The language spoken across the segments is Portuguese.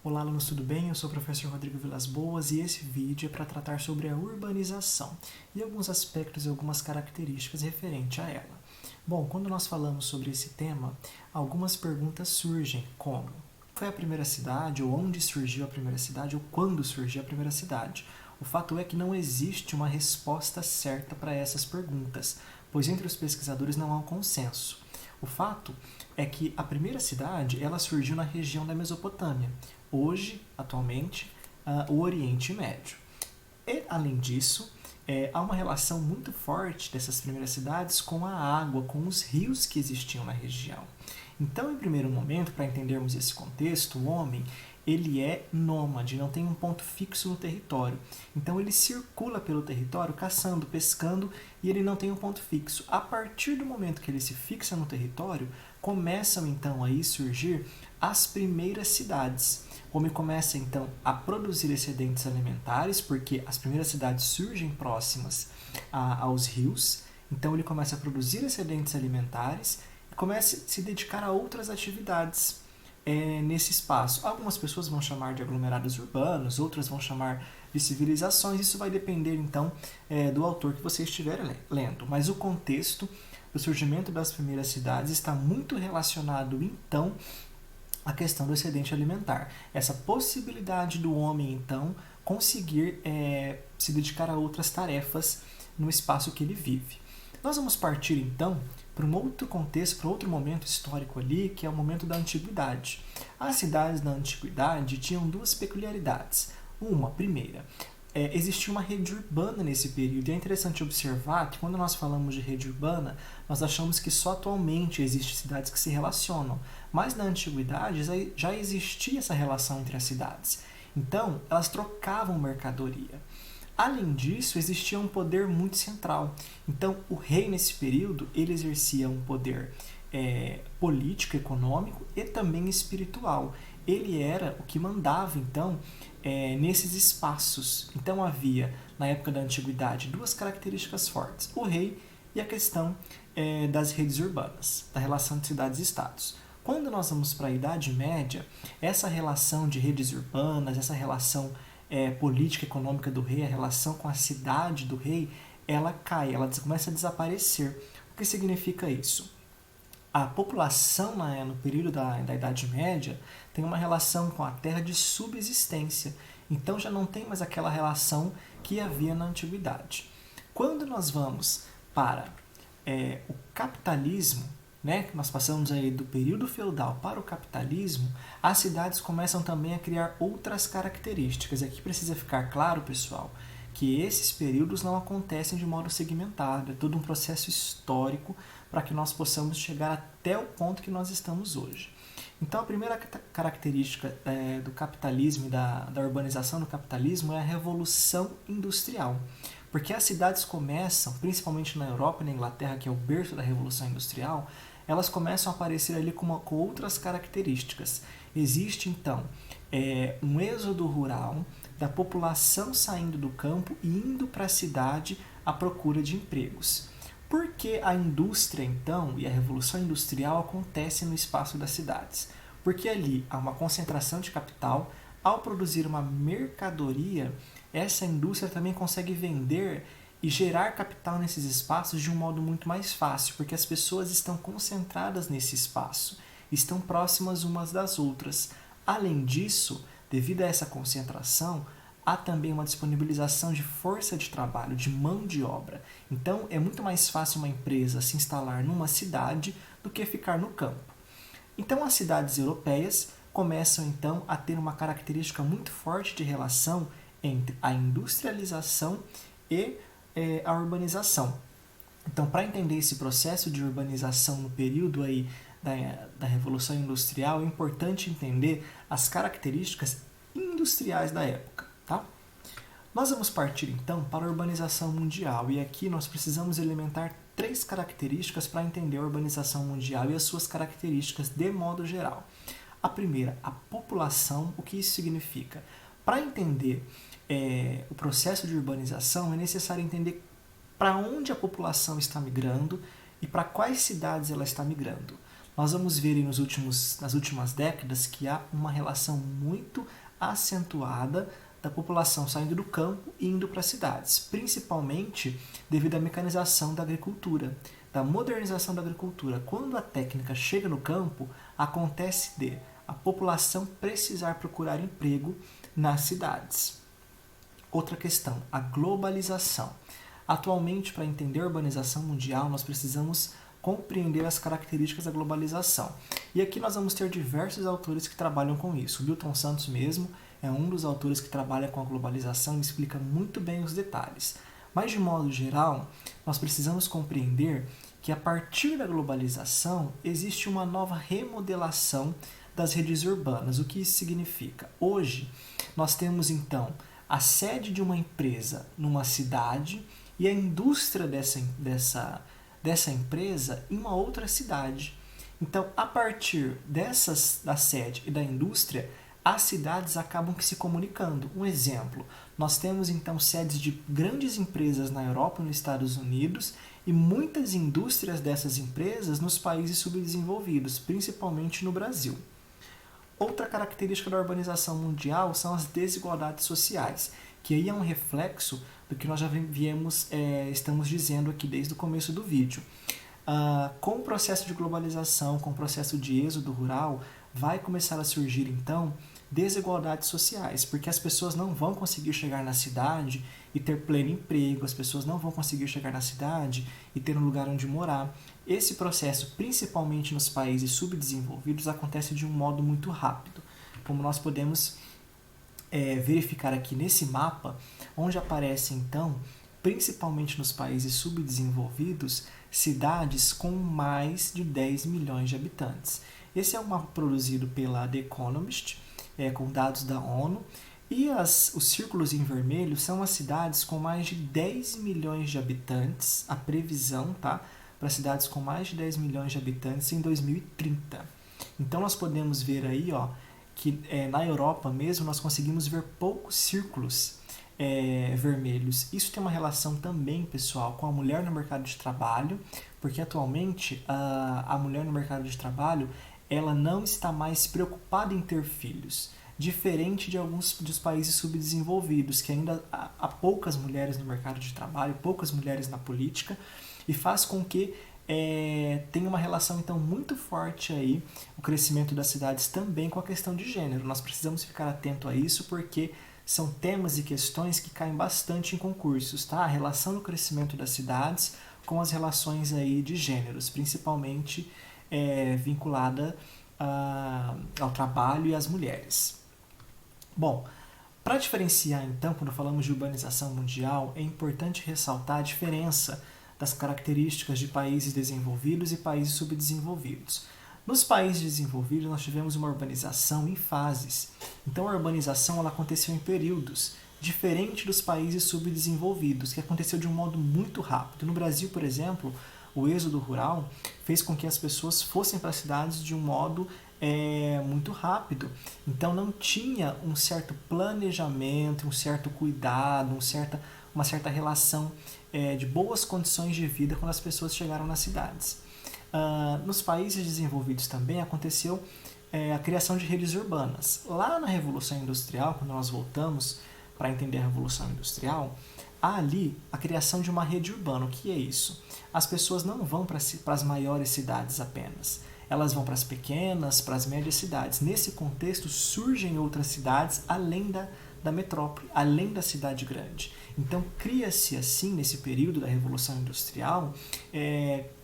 Olá, alunos, tudo bem? Eu sou o professor Rodrigo Vilas Boas e esse vídeo é para tratar sobre a urbanização e alguns aspectos e algumas características referentes a ela. Bom, quando nós falamos sobre esse tema, algumas perguntas surgem, como foi a primeira cidade, ou onde surgiu a primeira cidade, ou quando surgiu a primeira cidade. O fato é que não existe uma resposta certa para essas perguntas, pois entre os pesquisadores não há um consenso. O fato é que a primeira cidade ela surgiu na região da Mesopotâmia, hoje, atualmente, o Oriente Médio. E, além disso, há uma relação muito forte dessas primeiras cidades com a água, com os rios que existiam na região. Então, em primeiro momento, para entendermos esse contexto, o homem ele é nômade, não tem um ponto fixo no território. Então ele circula pelo território caçando, pescando e ele não tem um ponto fixo. A partir do momento que ele se fixa no território, começam então aí surgir as primeiras cidades. O homem começa então a produzir excedentes alimentares, porque as primeiras cidades surgem próximas aos rios. Então ele começa a produzir excedentes alimentares e começa a se dedicar a outras atividades nesse espaço. Algumas pessoas vão chamar de aglomerados urbanos, outras vão chamar de civilizações. Isso vai depender então do autor que você estiver lendo. Mas o contexto do surgimento das primeiras cidades está muito relacionado então à questão do excedente alimentar. Essa possibilidade do homem então conseguir se dedicar a outras tarefas no espaço que ele vive. Nós vamos partir então para um outro contexto, para outro momento histórico ali, que é o momento da antiguidade. As cidades da antiguidade tinham duas peculiaridades. Uma, primeira, existia uma rede urbana nesse período. E é interessante observar que quando nós falamos de rede urbana, nós achamos que só atualmente existem cidades que se relacionam. Mas na antiguidade já existia essa relação entre as cidades. Então, elas trocavam mercadoria. Além disso, existia um poder muito central. Então, o rei, nesse período, ele exercia um poder político, econômico e também espiritual. Ele era o que mandava, então, nesses espaços. Então, havia, na época da antiguidade, duas características fortes. O rei e a questão das redes urbanas, da relação de cidades e estados. Quando nós vamos para a Idade Média, essa relação de redes urbanas, essa relação política econômica do rei, a relação com a cidade do rei, ela cai, ela começa a desaparecer. O que significa isso? A população no período da Idade Média tem uma relação com a terra de subsistência. Então já não tem mais aquela relação que havia na antiguidade. Quando nós vamos para o capitalismo, que nós passamos aí do período feudal para o capitalismo, as cidades começam também a criar outras características. E aqui precisa ficar claro, pessoal, que esses períodos não acontecem de modo segmentado, é todo um processo histórico para que nós possamos chegar até o ponto que nós estamos hoje. Então, a primeira característica do capitalismo e da urbanização do capitalismo é a revolução industrial. Porque as cidades começam, principalmente na Europa e na Inglaterra, que é o berço da Revolução Industrial, elas começam a aparecer ali com outras características. Existe, então, um êxodo rural da população saindo do campo e indo para a cidade à procura de empregos. Por que a indústria, então, e a Revolução Industrial acontece no espaço das cidades? Porque ali há uma concentração de capital. Ao produzir uma mercadoria, essa indústria também consegue vender e gerar capital nesses espaços de um modo muito mais fácil, porque as pessoas estão concentradas nesse espaço, estão próximas umas das outras. Além disso, devido a essa concentração, há também uma disponibilização de força de trabalho, de mão de obra. Então, é muito mais fácil uma empresa se instalar numa cidade do que ficar no campo. Então, as cidades europeias começam, então, a ter uma característica muito forte de relação entre a industrialização e a urbanização. Então, para entender esse processo de urbanização no período aí da Revolução Industrial, é importante entender as características industriais da época. Tá? Nós vamos partir, então, para a urbanização mundial. E aqui nós precisamos elementar três características para entender a urbanização mundial e as suas características de modo geral. A primeira, a população. O que isso significa? Para entender o processo de urbanização, é necessário entender para onde a população está migrando e para quais cidades ela está migrando. nós vamos ver aí nas últimas décadas que há uma relação muito acentuada da população saindo do campo e indo para as cidades, principalmente devido à mecanização da agricultura, da modernização da agricultura. Quando a técnica chega no campo, acontece de a população precisar procurar emprego nas cidades. Outra questão, a globalização. Atualmente, para entender a urbanização mundial, nós precisamos compreender as características da globalização. E aqui nós vamos ter diversos autores que trabalham com isso. O Milton Santos mesmo é um dos autores que trabalha com a globalização e explica muito bem os detalhes. Mas, de modo geral, nós precisamos compreender que a partir da globalização existe uma nova remodelação das redes urbanas. O que isso significa? Hoje, nós temos então a sede de uma empresa numa cidade e a indústria dessa empresa em uma outra cidade. Então, a partir da sede e da indústria, as cidades acabam se comunicando. Um exemplo, nós temos então sedes de grandes empresas na Europa e nos Estados Unidos e muitas indústrias dessas empresas nos países subdesenvolvidos, principalmente no Brasil. Outra característica da urbanização mundial são as desigualdades sociais, que aí é um reflexo do que nós já estamos dizendo aqui desde o começo do vídeo. Com o processo de globalização, com o processo de êxodo rural, vai começar a surgir então desigualdades sociais, porque as pessoas não vão conseguir chegar na cidade e ter pleno emprego, as pessoas não vão conseguir chegar na cidade e ter um lugar onde morar. Esse processo, principalmente nos países subdesenvolvidos, acontece de um modo muito rápido, como nós podemos verificar aqui nesse mapa, onde aparece então, principalmente nos países subdesenvolvidos, cidades com mais de 10 milhões de habitantes. Esse é um mapa produzido pela The Economist, com dados da ONU, e os círculos em vermelho são as cidades com mais de 10 milhões de habitantes, a previsão, tá? Para cidades com mais de 10 milhões de habitantes em 2030. Então nós podemos ver aí, ó, que na Europa mesmo nós conseguimos ver poucos círculos vermelhos. Isso tem uma relação também, pessoal, com a mulher no mercado de trabalho, porque atualmente a mulher no mercado de trabalho ela não está mais preocupada em ter filhos, diferente de alguns dos países subdesenvolvidos, que ainda há poucas mulheres no mercado de trabalho, poucas mulheres na política, e faz com que tem uma relação então muito forte aí o crescimento das cidades também com a questão de gênero. Nós precisamos ficar atento a isso porque são temas e questões que caem bastante em concursos, tá? A relação do crescimento das cidades com as relações aí de gêneros, principalmente vinculada ao trabalho e às mulheres. Bom, para diferenciar então, quando falamos de urbanização mundial, é importante ressaltar a diferença das características de países desenvolvidos e países subdesenvolvidos. Nos países desenvolvidos, nós tivemos uma urbanização em fases. Então, a urbanização ela aconteceu em períodos, diferente dos países subdesenvolvidos, que aconteceu de um modo muito rápido. No Brasil, por exemplo, o êxodo rural fez com que as pessoas fossem para as cidades de um modo muito rápido. Então, não tinha um certo planejamento, um certo cuidado, uma certa relação de boas condições de vida quando as pessoas chegaram nas cidades. Nos países desenvolvidos também aconteceu a criação de redes urbanas. Lá na Revolução Industrial, quando nós voltamos para entender a Revolução Industrial, há ali a criação de uma rede urbana. O que é isso? As pessoas não vão para as maiores cidades apenas. Elas vão para as pequenas, para as médias cidades. Nesse contexto, surgem outras cidades além da metrópole, além da cidade grande. Então, cria-se assim, nesse período da Revolução Industrial,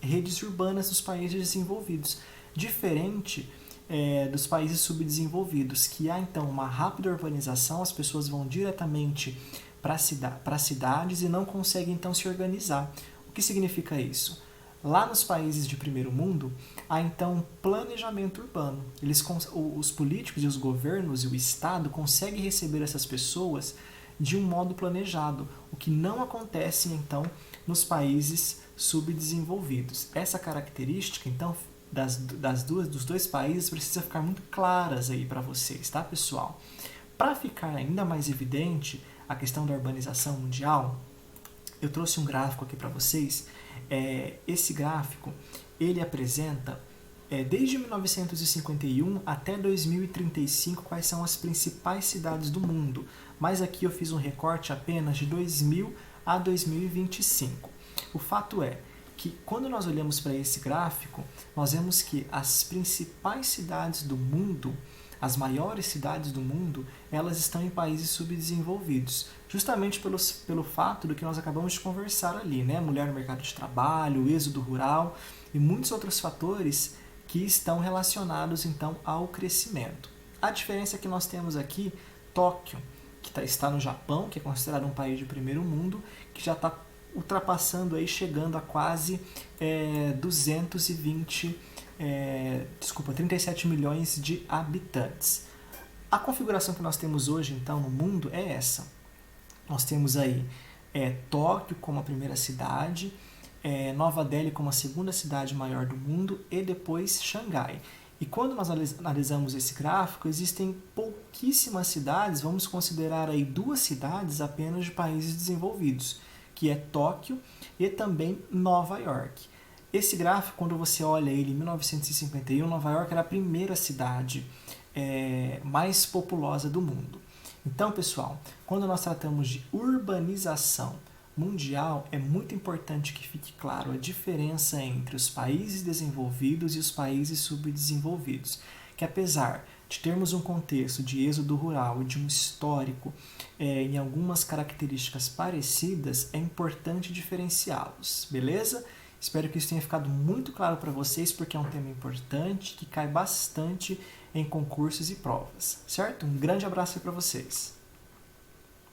redes urbanas dos países desenvolvidos, diferente dos países subdesenvolvidos, que há então uma rápida urbanização, as pessoas vão diretamente para as cidades e não conseguem então se organizar. O que significa isso? Lá nos países de primeiro mundo, há então um planejamento urbano. Os políticos e os governos e o Estado conseguem receber essas pessoas de um modo planejado, o que não acontece então nos países subdesenvolvidos. Essa característica, então, dos dois países precisa ficar muito claras aí para vocês, tá, pessoal? Para ficar ainda mais evidente a questão da urbanização mundial, eu trouxe um gráfico aqui para vocês. Esse gráfico, ele apresenta desde 1951 até 2035, quais são as principais cidades do mundo. Mas aqui eu fiz um recorte apenas de 2000 a 2025. O fato é que quando nós olhamos para esse gráfico, nós vemos que as principais cidades do mundo, as maiores cidades do mundo, elas estão em países subdesenvolvidos, justamente pelo fato do que nós acabamos de conversar ali, né? Mulher no mercado de trabalho, êxodo rural e muitos outros fatores que estão relacionados então ao crescimento. A diferença é que nós temos aqui Tóquio, que está no Japão, que é considerado um país de primeiro mundo, que já está ultrapassando aí, chegando a quase 37 milhões de habitantes. A configuração que nós temos hoje, então, no mundo é essa. Nós temos aí Tóquio como a primeira cidade, Nova Delhi como a segunda cidade maior do mundo e depois Xangai. E quando nós analisamos esse gráfico, existem pouquíssimas cidades, vamos considerar aí 2 cidades apenas de países desenvolvidos, que é Tóquio e também Nova York. Esse gráfico, quando você olha ele em 1951, Nova York era a primeira cidade mais populosa do mundo. Então, pessoal, quando nós tratamos de urbanização mundial, é muito importante que fique claro a diferença entre os países desenvolvidos e os países subdesenvolvidos, que apesar de termos um contexto de êxodo rural e de um histórico em algumas características parecidas, é importante diferenciá-los, beleza? Espero que isso tenha ficado muito claro para vocês, porque é um tema importante que cai bastante em concursos e provas, certo? Um grande abraço para vocês!